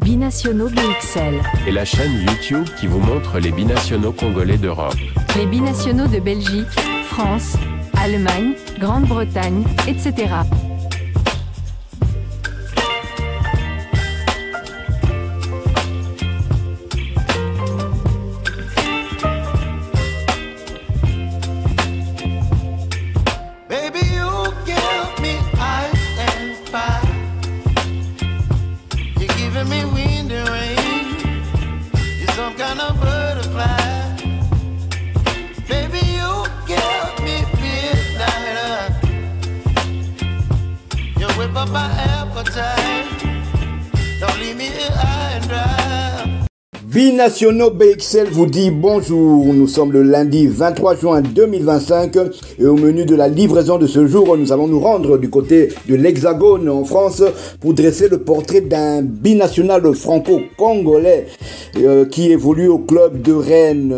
Binationaux BXL. Et la chaîne YouTube qui vous montre les binationaux congolais d'Europe. Les binationaux de Belgique, France, Allemagne, Grande-Bretagne, etc. Binationaux BXL vous dit bonjour, nous sommes le lundi 23 juin 2025 et au menu de la livraison de ce jour, nous allons nous rendre du côté de l'Hexagone en France pour dresser le portrait d'un binational franco-congolais qui évolue au club de Rennes.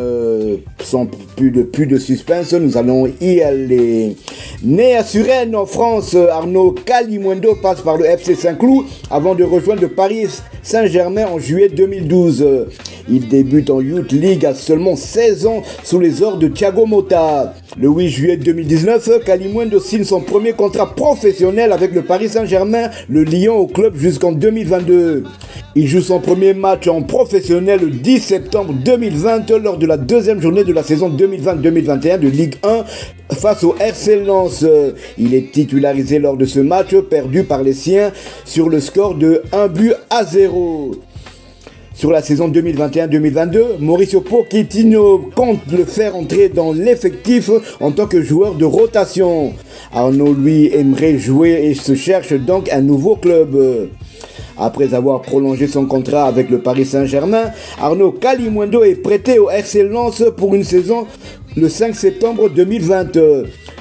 Sans plus de suspense, nous allons y aller. Né à Suresnes en France, Arnaud Kalimuendo passe par le FC Saint-Cloud avant de rejoindre le Paris Saint-Germain en juillet 2012. Il débute en Youth League à seulement 16 ans sous les ordres de Thiago Motta. Le 8 juillet 2019, Kalimuendo signe son premier contrat professionnel avec le Paris Saint-Germain, le Lyon au club jusqu'en 2022. Il joue son premier match en professionnel le 10 septembre 2020 lors de la deuxième journée de la saison 2020-2021 de Ligue 1 face au RC Lens. Il est titularisé lors de ce match perdu par les siens sur le score de 1-0. Sur la saison 2021-2022, Mauricio Pochettino compte le faire entrer dans l'effectif en tant que joueur de rotation. Arnaud, lui, aimerait jouer et se cherche donc un nouveau club. Après avoir prolongé son contrat avec le Paris Saint-Germain, Arnaud Kalimuendo est prêté au RC Lens pour une saison le 5 septembre 2020.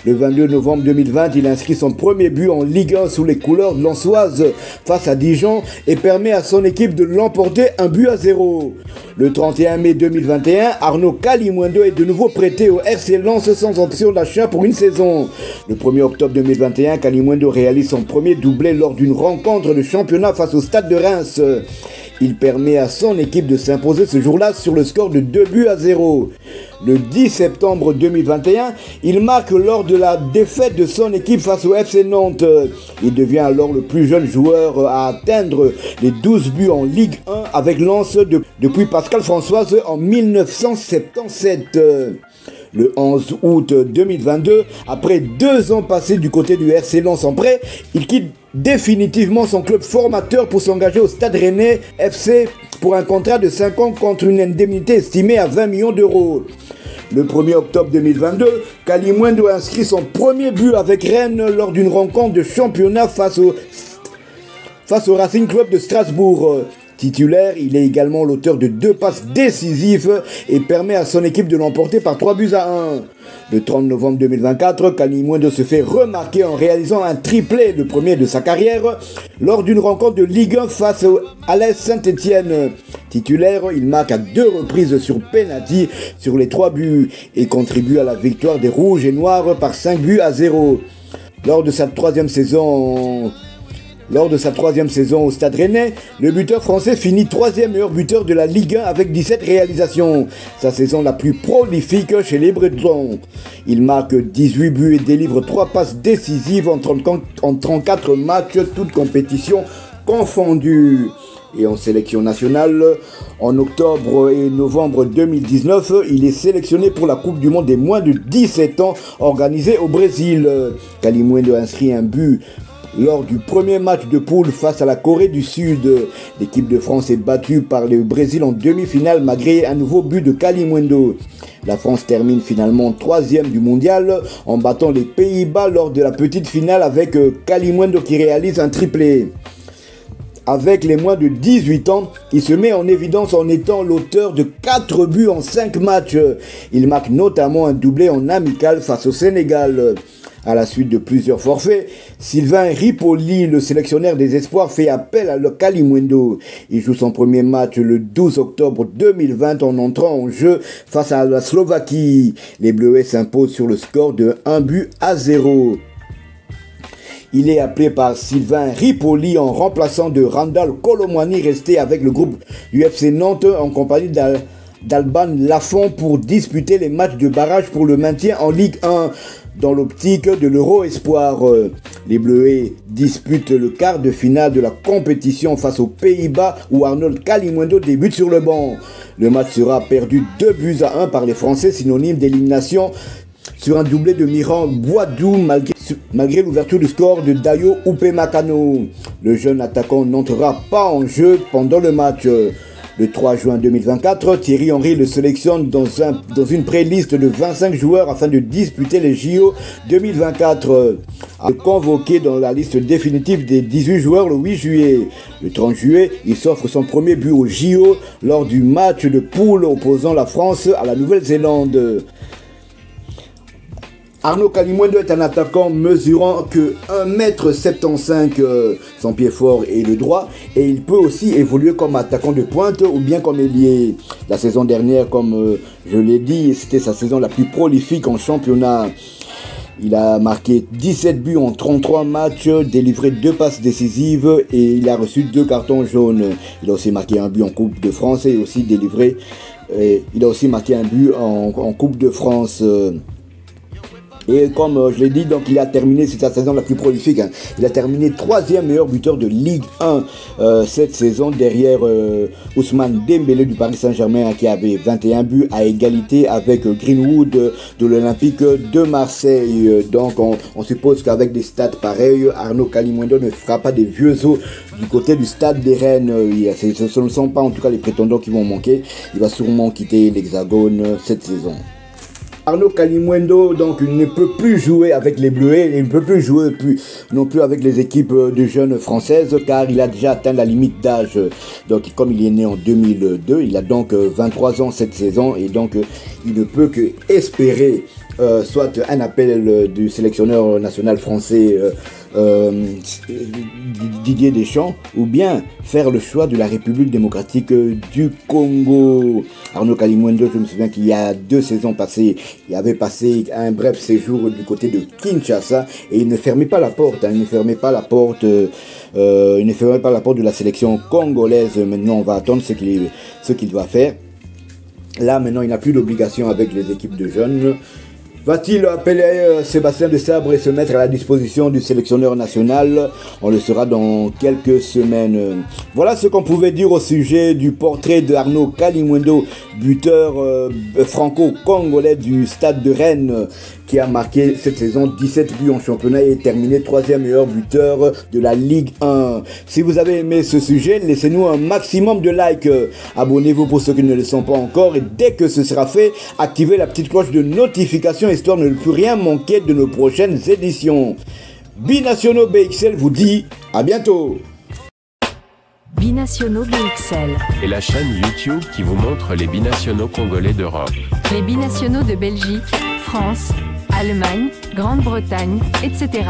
Le 22 novembre 2020, il inscrit son premier but en Ligue 1 sous les couleurs lensoises face à Dijon et permet à son équipe de l'emporter 1-0. Le 31 mai 2021, Arnaud Kalimuendo est de nouveau prêté au RC Lens sans option d'achat pour une saison. Le 1er octobre 2021, Kalimuendo réalise son premier doublé lors d'une rencontre de championnat face au Stade de Reims. Il permet à son équipe de s'imposer ce jour-là sur le score de 2-0. Le 10 septembre 2021, il marque lors de la défaite de son équipe face au FC Nantes. Il devient alors le plus jeune joueur à atteindre les 12 buts en Ligue 1 avec Lens depuis Pascal Françoise en 1977. Le 11 août 2022, après 2 ans passés du côté du RC Lens en prêt, il quitte définitivement son club formateur pour s'engager au Stade Rennais FC pour un contrat de 5 ans contre une indemnité estimée à 20 millions d'euros. Le 1er octobre 2022, Kalimuendo inscrit son premier but avec Rennes lors d'une rencontre de championnat face au Racing Club de Strasbourg. Titulaire, il est également l'auteur de 2 passes décisives et permet à son équipe de l'emporter par 3-1. Le 30 novembre 2024, Kalimuendo se fait remarquer en réalisant un triplé, le premier de sa carrière, lors d'une rencontre de Ligue 1 face à l'AS Saint-Etienne. Titulaire, il marque à 2 reprises sur penalty sur les 3 buts et contribue à la victoire des Rouges et Noirs par 5-0. Lors de sa troisième saison au Stade Rennais, le buteur français finit 3e meilleur buteur de la Ligue 1 avec 17 réalisations. Sa saison la plus prolifique chez les Bretons. Il marque 18 buts et délivre 3 passes décisives en 34 matchs, toutes compétitions confondues. Et en sélection nationale, en octobre et novembre 2019, il est sélectionné pour la Coupe du Monde des moins de 17 ans organisée au Brésil. Kalimuendo inscrit un but lors du premier match de poule face à la Corée du Sud. L'équipe de France est battue par le Brésil en demi-finale malgré un nouveau but de Kalimuendo. La France termine finalement 3e du mondial en battant les Pays-Bas lors de la petite finale avec Kalimuendo qui réalise un triplé. Avec les moins de 18 ans, il se met en évidence en étant l'auteur de 4 buts en 5 matchs. Il marque notamment un doublé en amical face au Sénégal. À la suite de plusieurs forfaits, Sylvain Ripoli, le sélectionneur des espoirs, fait appel à Kalimuendo. Il joue son premier match le 12 octobre 2020 en entrant en jeu face à la Slovaquie. Les Bleuets s'imposent sur le score de 1-0. Il est appelé par Sylvain Ripoli en remplaçant de Randall Colomwani, resté avec le groupe du FC Nantes en compagnie d'Alban Lafont pour disputer les matchs de barrage pour le maintien en Ligue 1. Dans l'optique de l'Euro Espoir, les Bleuets disputent le quart de finale de la compétition face aux Pays-Bas où Arnold Kalimuendo débute sur le banc. Le match sera perdu 2-1 par les Français, synonyme d'élimination sur un doublé de Miran Boadou malgré l'ouverture du score de Dayo Upamecano. Le jeune attaquant n'entrera pas en jeu pendant le match. Le 3 juin 2024, Thierry Henry le sélectionne dans une pré-liste de 25 joueurs afin de disputer les JO 2024. Convoqué dans la liste définitive des 18 joueurs le 8 juillet. Le 30 juillet, il s'offre son premier but au JO lors du match de poule opposant la France à la Nouvelle-Zélande. Arnaud Kalimuendo est un attaquant mesurant que 1m75, son pied fort et le droit, et il peut aussi évoluer comme attaquant de pointe ou bien comme ailier. La saison dernière, comme je l'ai dit, c'était sa saison la plus prolifique en championnat. Il a marqué 17 buts en 33 matchs, délivré 2 passes décisives et il a reçu 2 cartons jaunes. Il a aussi marqué un but en Coupe de France et aussi délivré. Il a aussi marqué un but en Coupe de France. Et comme je l'ai dit, donc il a terminé, c'est sa saison la plus prolifique. Il a terminé 3e meilleur buteur de Ligue 1 cette saison derrière Ousmane Dembélé du Paris Saint-Germain qui avait 21 buts à égalité avec Greenwood de l'Olympique de Marseille. Donc on suppose qu'avec des stats pareils, Arnaud Kalimuendo ne fera pas des vieux os du côté du stade des Rennes. Ce ne sont pas en tout cas les prétendants qui vont manquer. Il va sûrement quitter l'Hexagone cette saison. Arnaud Kalimuendo, donc, il ne peut plus jouer avec les Bleuets, il ne peut plus jouer non plus avec les équipes de jeunes françaises car il a déjà atteint la limite d'âge. Donc, comme il est né en 2002, il a donc 23 ans cette saison et donc il ne peut que espérer soit un appel du sélectionneur national français Didier Deschamps ou bien faire le choix de la République démocratique du Congo. Arnaud Kalimuendo, je me souviens qu'il y a 2 saisons passées, il avait passé un bref séjour du côté de Kinshasa et il ne fermait pas la porte, il ne fermait pas la porte de la sélection congolaise. Maintenant on va attendre ce qu'il va faire. Là maintenant il n'a plus d'obligation avec les équipes de jeunes. Va-t-il appeler Sébastien Desabre et se mettre à la disposition du sélectionneur national? On le saura dans quelques semaines. Voilà ce qu'on pouvait dire au sujet du portrait de Arnaud Kalimuendo, buteur franco-congolais du Stade de Rennes, qui a marqué cette saison 17 buts en championnat et terminé 3e meilleur buteur de la Ligue 1. Si vous avez aimé ce sujet, laissez-nous un maximum de likes. Abonnez-vous pour ceux qui ne le sont pas encore et dès que ce sera fait, activez la petite cloche de notification histoire de ne plus rien manquer de nos prochaines éditions. Binationaux BXL vous dit à bientôt. Binationaux BXL. Et la chaîne YouTube qui vous montre les binationaux congolais d'Europe. Les binationaux de Belgique, France, Allemagne, Grande-Bretagne, etc.